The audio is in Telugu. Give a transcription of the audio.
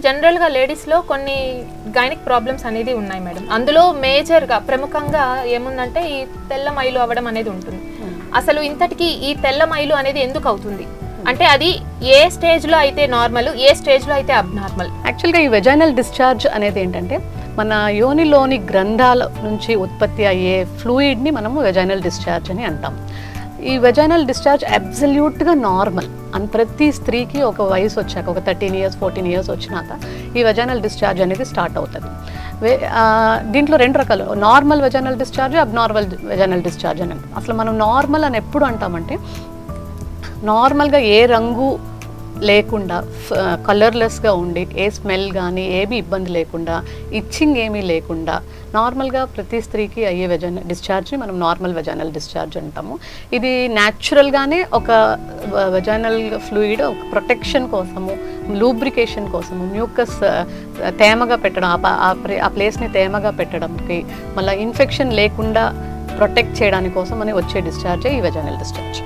జనరల్గా లేడీస్లో కొన్ని గైనిక్ ప్రాబ్లమ్స్ అనేది ఉన్నాయి మేడం. అందులో మేజర్గా ప్రముఖంగా ఏముందంటే ఈ తెల్ల మైలు అవ్వడం అనేది ఉంటుంది. అసలు ఇంతటికి ఈ తెల్ల మైలు అనేది ఎందుకు అవుతుంది అంటే అది ఏ స్టేజ్లో అయితే నార్మల్, ఏ స్టేజ్లో అయితే అబ్నార్మల్? యాక్చువల్గా ఈ వెజైనల్ డిశ్చార్జ్ అనేది ఏంటంటే మన యోనిలోని గ్రంథాల నుంచి ఉత్పత్తి అయ్యే ఫ్లూయిడ్ని మనము వెజైనల్ డిశ్చార్జ్ అని అంటాం. ఈ వెజైనల్ డిశ్చార్జ్ అబ్సల్యూట్గా నార్మల్ అని ప్రతి స్త్రీకి ఒక వయసు వచ్చాక, ఒక 13 years 14 years వచ్చినాక ఈ వెజైనల్ డిశ్చార్జ్ అనేది స్టార్ట్ అవుతుంది. దీంట్లో 2 రకాలు, normal vaginal discharge, abnormal vaginal discharge అని అంటాం. అసలు మనం నార్మల్ అని ఎప్పుడు అంటామంటే నార్మల్గా ఏ రంగు లేకుండా కలర్లెస్గా ఉండి, ఏ స్మెల్ కానీ ఏమీ ఇబ్బంది లేకుండా, ఇచ్చింగ్ ఏమీ లేకుండా నార్మల్గా ప్రతి స్త్రీకి అయ్యే వెజైనల్ డిశ్చార్జ్ని మనం నార్మల్ వెజైనల్ డిశ్చార్జ్ అంటాము. ఇది న్యాచురల్గానే ఒక వెజైనల్ ఫ్లూయిడ్ ఒక ప్రొటెక్షన్ కోసము, లూబ్రికేషన్ కోసము, మ్యూకస్ తేమగా పెట్టడం, ఆ ప్లేస్ని తేమగా పెట్టడంకి, మళ్ళీ ఇన్ఫెక్షన్ లేకుండా ప్రొటెక్ట్ చేయడానికి కోసం అని వచ్చే డిశ్చార్జే ఈ వెజైనల్ డిశ్చార్జ్.